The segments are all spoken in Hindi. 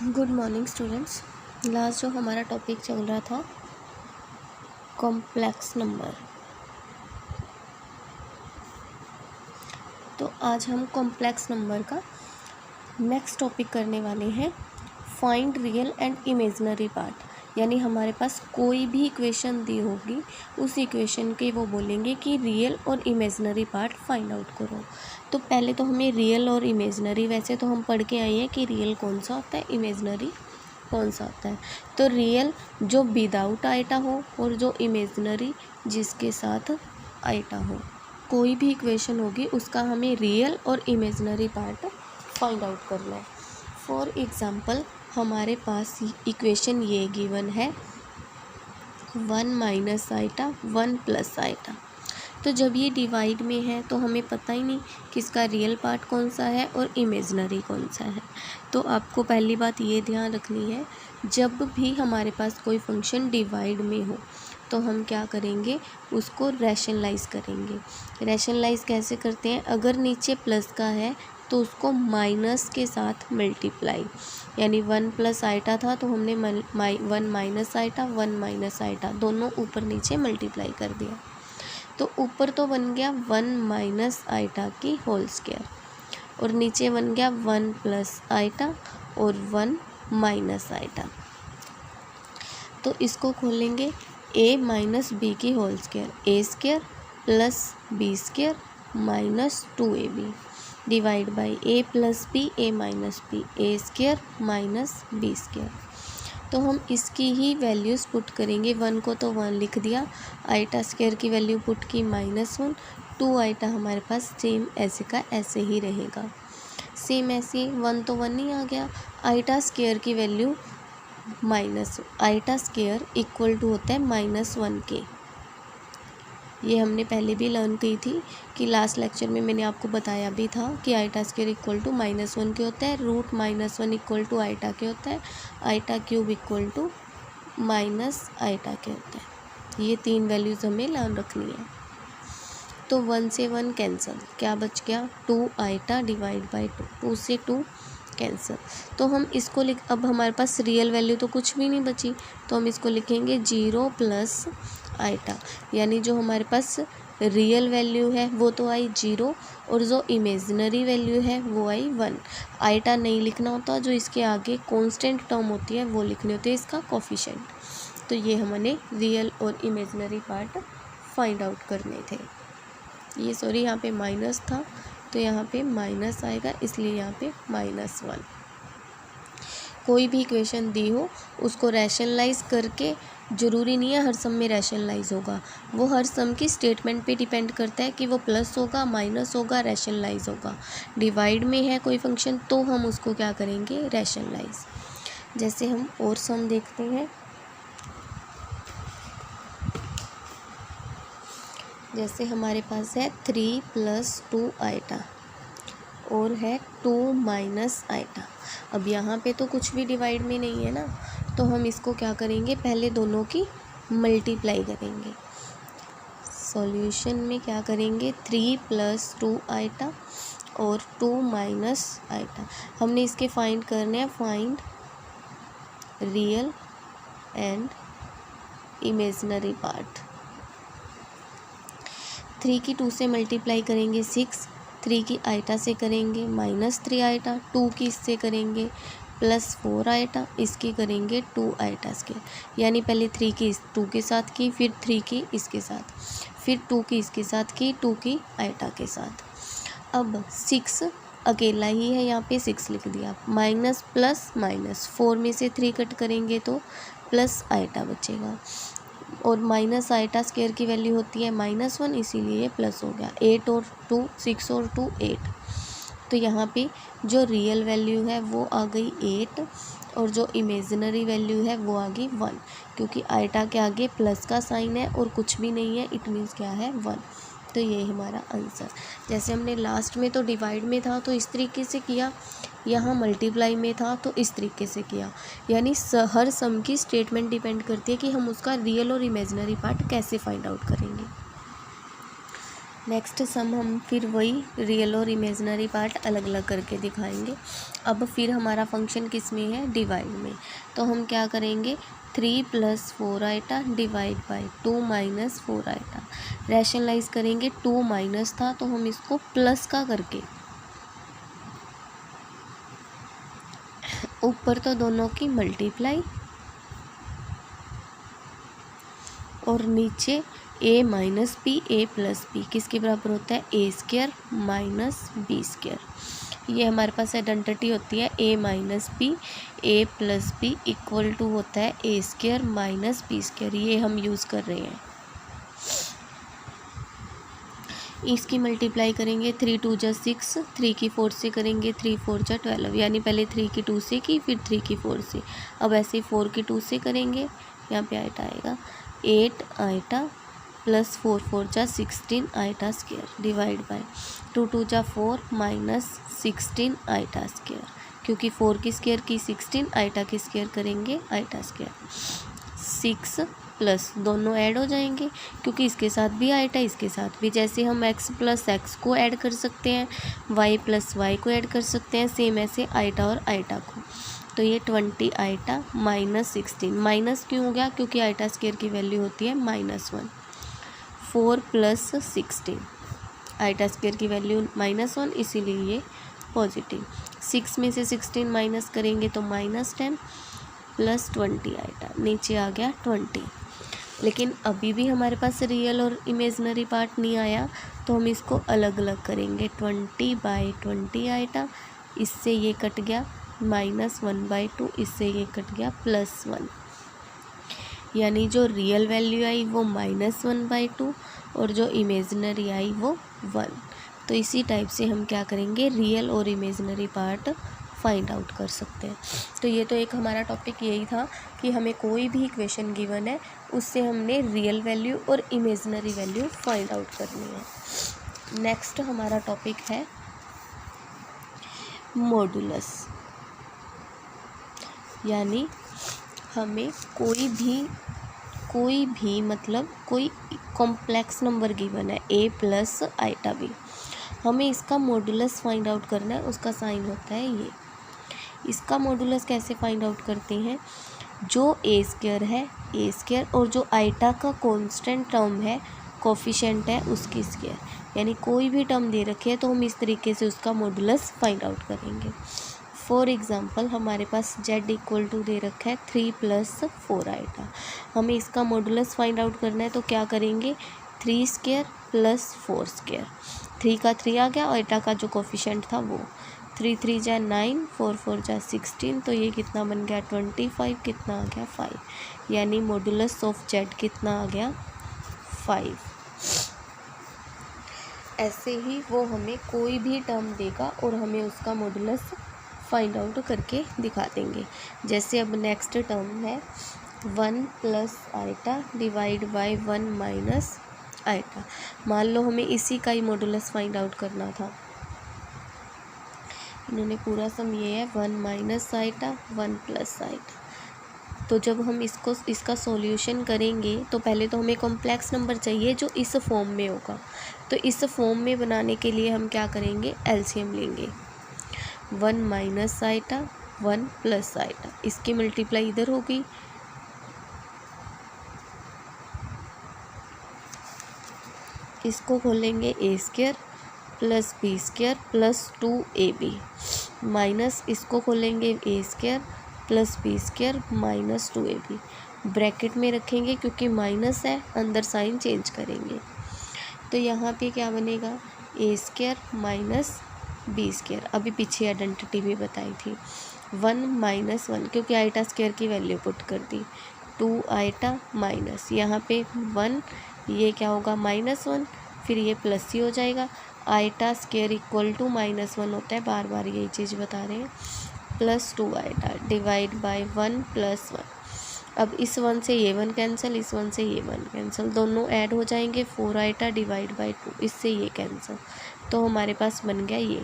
Good morning students. लास्ट जो हमारा टॉपिक चल रहा था कॉम्प्लेक्स नंबर, तो आज हम कॉम्प्लेक्स नंबर का नेक्स्ट टॉपिक करने वाले हैं, find real and imaginary part. यानी हमारे पास कोई भी इक्वेशन दी होगी, उस इक्वेशन के वो बोलेंगे कि रियल और इमेजिनरी पार्ट फाइंड आउट करो। तो पहले तो हमें रियल और इमेजिनरी, वैसे तो हम पढ़ के आए हैं कि रियल कौन सा होता है, इमेजिनरी कौन सा होता है। तो रियल जो विदाउट आइटा हो और जो इमेजिनरी जिसके साथ आइटा हो। कोई भी इक्वेशन होगी उसका हमें रियल और इमेजिनरी पार्ट फाइंड आउट करना है। फॉर एग्ज़ाम्पल हमारे पास इक्वेशन ये गिवन है 1 माइनस आइटा 1 प्लस आइटा। तो जब ये डिवाइड में है तो हमें पता ही नहीं किसका रियल पार्ट कौन सा है और इमेजिनरी कौन सा है। तो आपको पहली बात ये ध्यान रखनी है, जब भी हमारे पास कोई फंक्शन डिवाइड में हो तो हम क्या करेंगे, उसको रैशनलाइज करेंगे। रैशनलाइज कैसे करते हैं, अगर नीचे प्लस का है तो उसको माइनस के साथ मल्टीप्लाई, यानी 1 प्लस आइटा था तो हमने 1 माइनस आइटा 1 माइनस आइटा दोनों ऊपर नीचे मल्टीप्लाई कर दिया। तो ऊपर तो बन गया 1 माइनस आइटा की होल स्क्वायर और नीचे बन गया 1 प्लस आइटा और 1 माइनस आइटा। तो इसको खोलेंगे a माइनस बी की whole square, A square plus B square minus 2ab divide by a plus B A minus B, A square minus B square. तो हम इसकी ही वैल्यूज़ पुट करेंगे। 1 को तो 1 लिख दिया, आइटा स्क्वायर की वैल्यू पुट की -1, 2 आइटा हमारे पास सेम ऐसे का ऐसे ही रहेगा। सेम ऐसे 1 तो 1 ही आ गया, आइटा स्क्वायर की value iota square equal to होता है -1 के। ये हमने पहले भी लर्न की थी कि लास्ट लेक्चर में मैंने आपको बताया भी था कि आइटा स्क्वायर इक्वल टू -1 के होता है, रूट -1 इक्वल टू आइटा के होता है, iota cube equal to minus iota के होता है। ये 3 वैल्यूज़ हमें लर्न रखनी है। तो 1 से 1 कैंसिल, क्या बच गया 2 आइटा डिवाइड बाई 2, 2 से 2 कैंसिल। तो हम इसको अब हमारे पास रियल वैल्यू तो कुछ भी नहीं बची, तो हम इसको लिखेंगे 0 प्लस आइटा, यानी जो हमारे पास रियल वैल्यू है वो तो आई 0 और जो इमेजिनरी वैल्यू है वो आई 1। आइटा नहीं लिखना होता, जो इसके आगे कांस्टेंट टर्म होती है वो लिखनी होती है, इसका कोफिशिएंट। तो ये हमने रियल और इमेजिनरी पार्ट फाइंड आउट करने थे। ये सॉरी यहाँ पे माइनस था तो यहाँ पे माइनस आएगा, इसलिए यहाँ पे -1। कोई भी इक्वेशन दी हो उसको रैशनलाइज करके, ज़रूरी नहीं है हर सम में रैशनलाइज होगा, वो हर सम की स्टेटमेंट पे डिपेंड करता है कि वो प्लस होगा माइनस होगा रैशनलाइज होगा। डिवाइड में है कोई फंक्शन तो हम उसको क्या करेंगे, रैशनलाइज। जैसे हम और सम देखते हैं, जैसे हमारे पास है 3 + 2 आइटा और है 2 माइनस आइटा। अब यहाँ पे तो कुछ भी डिवाइड में नहीं है ना, तो हम इसको क्या करेंगे, पहले दोनों की मल्टीप्लाई करेंगे। सॉल्यूशन में क्या करेंगे, 3 + 2 आइटा और 2 माइनस आइटा। हमने इसके फाइंड करने हैं, find real and imaginary part. 3 की 2 से मल्टीप्लाई करेंगे 6, 3 की आइटा से करेंगे -3 आइटा, 2 की इससे करेंगे +4 आइटा, इसकी करेंगे 2 आइटा के। यानी पहले 3 की 2 के साथ की, फिर 3 की इसके साथ, फिर 2 की इसके साथ की, 2 की आइटा के साथ। अब 6 अकेला ही है, यहाँ पे 6 लिख दिया, माइनस प्लस माइनस, 4 में से 3 कट करेंगे तो प्लस आइटा बचेगा और माइनस आइटा स्क्वायर की वैल्यू होती है -1, इसीलिए ये प्लस हो गया। 8 और 2 6 और 2 8। तो यहाँ पे जो रियल वैल्यू है वो आ गई 8 और जो इमेजिनरी वैल्यू है वो आ गई 1, क्योंकि आइटा के आगे प्लस का साइन है और कुछ भी नहीं है, इट मीन्स क्या है 1। तो ये हमारा आंसर। जैसे हमने लास्ट में तो डिवाइड में था तो इस तरीके से किया, यहाँ मल्टीप्लाई में था तो इस तरीके से किया। यानी हर सम की स्टेटमेंट डिपेंड करती है कि हम उसका रियल और इमेजिनरी पार्ट कैसे फाइंड आउट करेंगे। नेक्स्ट सम हम फिर वही रियल और इमेजिनरी पार्ट अलग अलग करके दिखाएंगे। अब फिर हमारा फंक्शन किस में है, डिवाइड में। तो हम क्या करेंगे, 3 + 4 iota divide by 2 - 4 iota. Rationalise करेंगे, 2 माइनस था तो हम इसको प्लस का करके ऊपर तो दोनों की मल्टीप्लाई और नीचे a minus B A plus B किसके बराबर होता है, a² माइनस b²। ये हमारे पास आइडेंटिटी होती है a minus B A plus B equal to होता है a² माइनस b²। ये हम यूज़ कर रहे हैं। इसकी मल्टीप्लाई करेंगे, 3 × 2 = 6, 3 की 4 से करेंगे, 3 × 4 = 12, यानी पहले 3 की 2 से की फिर 3 की 4 से। अब ऐसे ही 4 की 2 से करेंगे, यहाँ पे आइटा आएगा 8 iota plus 4 × 4 = 16 iota square divide by 2 × 2 = 4 minus 16 iota square, क्योंकि 4 की स्क्वायर की 16, आइटा की स्क्वायर करेंगे आइटा स्क्वायर। 6 प्लस दोनों ऐड हो जाएंगे, क्योंकि इसके साथ भी आइटा इसके साथ भी, जैसे हम x + x को ऐड कर सकते हैं, y + y को ऐड कर सकते हैं, सेम ऐसे आइटा और आइटा को। तो ये 20 आइटा माइनस 16, माइनस क्यों हो गया, क्योंकि आइटा स्क्वायर की वैल्यू होती है -1। 4 + 16, आइटा स्क्वायर की वैल्यू -1, इसीलिए ये पॉजिटिव। 6 में से 16 माइनस करेंगे तो -10 प्लस 20 आइटा, नीचे आ गया 20। लेकिन अभी भी हमारे पास रियल और इमेजिनरी पार्ट नहीं आया, तो हम इसको अलग अलग करेंगे। 20/20 आइटा, इससे ये कट गया, -1/2, इससे ये कट गया +1, यानी जो रियल वैल्यू आई वो -1/2 और जो इमेजिनरी आई वो 1। तो इसी टाइप से हम क्या करेंगे, रियल और इमेजिनरी पार्ट फाइंड आउट कर सकते हैं। तो ये तो एक हमारा टॉपिक यही था कि हमें कोई भी इक्वेशन गिवन है उससे हमने रियल वैल्यू और इमेजिनरी वैल्यू फाइंड आउट करनी है। नेक्स्ट हमारा टॉपिक है मॉडुलस, यानी हमें कोई भी मतलब कोई कॉम्प्लेक्स नंबर गिवन है a + आइटा b, हमें इसका मॉडुलस फाइंड आउट करना है। उसका साइन होता है ये। इसका मॉडुलस कैसे फाइंड आउट करते हैं, जो a² है a² और जो आइटा का कांस्टेंट टर्म है कोफिशिएंट है उसकी स्क्वायर, यानी कोई भी टर्म दे रखे है तो हम इस तरीके से उसका मॉडुलस फाइंड आउट करेंगे। फॉर एग्ज़ाम्पल हमारे पास z = दे रखा है 3 + 4 आइटा, हमें इसका मॉडुलस फाइंड आउट करना है तो क्या करेंगे, 3² + 4²। 3 का 3 आ गया, आइटा का जो कोफिशिएंट था वो, 3 × 3 = 9, 4 × 4 = 16, तो ये कितना बन गया 25, कितना आ गया 5, यानी मॉडुलस ऑफ z कितना आ गया 5। ऐसे ही वो हमें कोई भी टर्म देगा और हमें उसका मॉडुलस फाइंड आउट करके दिखा देंगे। जैसे अब नेक्स्ट टर्म है 1 + iota divide by 1 minus iota. मान लो हमें इसी का ही मॉडुलस फाइंड आउट करना था। इन्होंने पूरा सम ये है 1 - आइटा 1 + आइटा। तो जब हम इसका सॉल्यूशन करेंगे तो पहले तो हमें कॉम्प्लेक्स नंबर चाहिए जो इस फॉर्म में होगा। तो इस फॉर्म में बनाने के लिए हम क्या करेंगे, एलसीएम लेंगे। 1 - आइटा 1 + आइटा, इसकी मल्टीप्लाई इधर होगी, इसको खोलेंगे a² + b² + 2ab माइनस इसको खोलेंगे a² + b² - 2ab, ब्रैकेट में रखेंगे क्योंकि माइनस है, अंदर साइन चेंज करेंगे। तो यहाँ पे क्या बनेगा, a² - b², अभी पीछे आइडेंटिटी भी बताई थी। 1 - 1 क्योंकि आइटा स्क्वायर की वैल्यू पुट कर दी, 2 आइटा माइनस यहाँ पे 1, ये क्या होगा -1, फिर ये प्लस ही हो जाएगा। आइटा स्क्वायर = -1 होता है, बार बार यही चीज़ बता रहे हैं, +2 आइटा डिवाइड बाय 1 + 1। अब इस 1 से ये 1 कैंसिल, इस 1 से ये 1 कैंसिल, दोनों ऐड हो जाएंगे, 4 आइटा डिवाइड बाय 2, इससे ये कैंसिल, तो हमारे पास बन गया ये,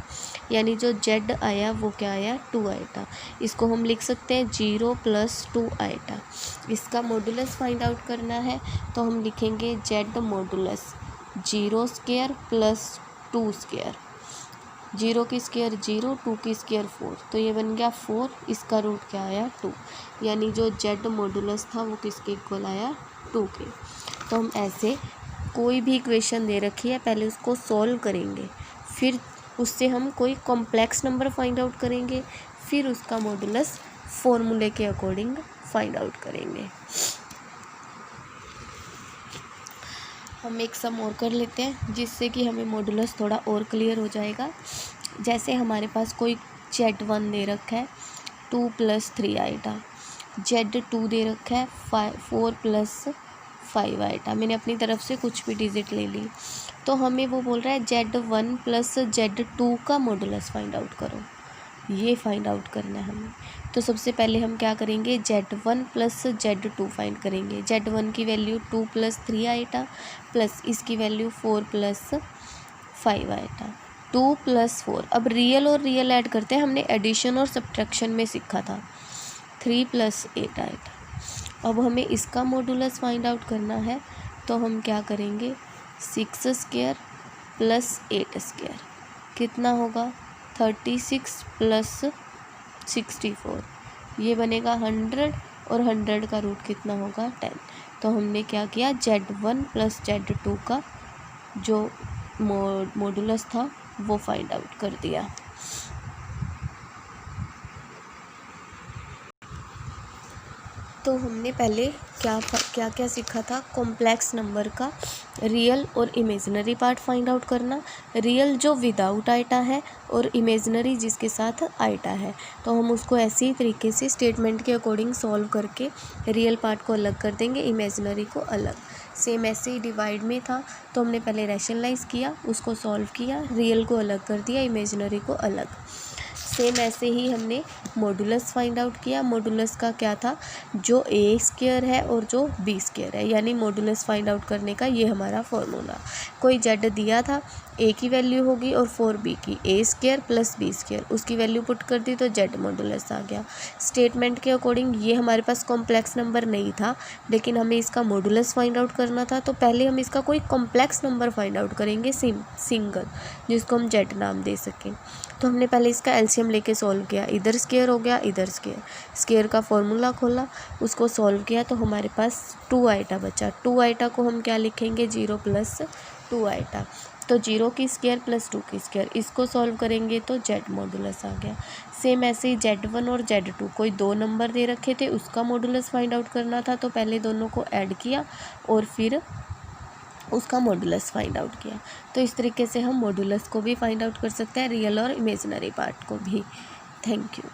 यानी जो z आया वो क्या आया 2 आइटा। इसको हम लिख सकते हैं 0 + 2 आइटा। इसका मॉडुलस फाइंड आउट करना है तो हम लिखेंगे z modulus 0 square plus 2 square, 0 की स्क्वायर 0, 2 की स्क्वायर 4, तो ये बन गया 4, इसका रूट क्या आया 2, यानी जो जेड मॉडुलस था वो किसके इक्वल आया 2 के। तो हम ऐसे कोई भी इक्वेशन दे रखी है पहले उसको सॉल्व करेंगे, फिर उससे हम कोई कॉम्प्लेक्स नंबर फाइंड आउट करेंगे, फिर उसका मॉडुलस फॉर्मूले के अकॉर्डिंग फाइंड आउट करेंगे। हम एक सम और कर लेते हैं जिससे कि हमें मॉडुलस थोड़ा और क्लियर हो जाएगा। जैसे हमारे पास कोई Z1 दे रखा है 2 + 3 आइटा, Z2 दे रखा है 4 + 5 आइटा, मैंने अपनी तरफ से कुछ भी डिजिट ले ली। तो हमें वो बोल रहा है Z1 + Z2 का मॉडुलस फाइंड आउट करो, ये फाइंड आउट करना है हमें। तो सबसे पहले हम क्या करेंगे, Z1 + Z2 फाइंड करेंगे। Z1 की वैल्यू 2 + 3 आइटा प्लस इसकी वैल्यू 4 + 5 आइटा, 2 + 4। अब रियल और रियल ऐड करते हैं, हमने एडिशन और सब्ट्रैक्शन में सीखा था। 3 + 8 आइटा। अब हमें इसका मॉडुलस फाइंड आउट करना है, तो हम क्या करेंगे, 6 स्क्वायर प्लस 8 स्क्वायर कितना होगा 36 + 64, ये बनेगा 100 और 100 का रूट कितना होगा 10। तो हमने क्या किया, Z1 + Z2 का जो मॉडुलस था वो फाइंड आउट कर दिया। तो हमने पहले क्या क्या सीखा था, कॉम्प्लेक्स नंबर का रियल और इमेजिनरी पार्ट फाइंड आउट करना, रियल जो विदाउट आइटा है और इमेजिनरी जिसके साथ आइटा है। तो हम उसको ऐसे ही तरीके से स्टेटमेंट के अकॉर्डिंग सॉल्व करके रियल पार्ट को अलग कर देंगे, इमेजिनरी को अलग। सेम ऐसे ही डिवाइड में था, तो हमने पहले रैशनलाइज किया, उसको सॉल्व किया, रियल को अलग कर दिया, इमेजिनरी को अलग। सेम ऐसे ही हमने मॉडुलस फाइंड आउट किया। मॉडुलस का क्या था, जो ए स्क्वायर है और जो बी स्क्वायर है, यानी मॉडुलस फाइंड आउट करने का ये हमारा फॉर्मूला। कोई जेड दिया था, ए की वैल्यू होगी और 4b की, ए स्क्वायर प्लस बी स्क्वायर, उसकी वैल्यू पुट कर दी तो जेड मॉडुलस आ गया। स्टेटमेंट के अकॉर्डिंग ये हमारे पास कॉम्प्लेक्स नंबर नहीं था, लेकिन हमें इसका मॉडुलस फाइंड आउट करना था, तो पहले हम इसका कोई कॉम्प्लेक्स नंबर फाइंड आउट करेंगे सिंगल, जिसको हम जेड नाम दे सकें। तो हमने पहले इसका एलसीएम लेके सॉल्व किया, इधर स्क्वायर हो गया इधर स्क्वायर, स्क्वायर का फॉर्मूला खोला, उसको सॉल्व किया, तो हमारे पास 2 आइटा बचा। 2 आइटा को हम क्या लिखेंगे, 0 + 2 आइटा, तो 0 की स्क्वायर प्लस 2 की स्क्वायर, इसको सॉल्व करेंगे तो जेड मॉडुलस आ गया। सेम ऐसे ही Z1 और Z2 कोई 2 नंबर दे रखे थे, उसका मॉडुलस फाइंड आउट करना था, तो पहले दोनों को ऐड किया और फिर उसका मॉडुलस फाइंड आउट किया। तो इस तरीके से हम मॉडुलस को भी फाइंड आउट कर सकते हैं, रियल और इमेजिनरी पार्ट को भी। Thank you.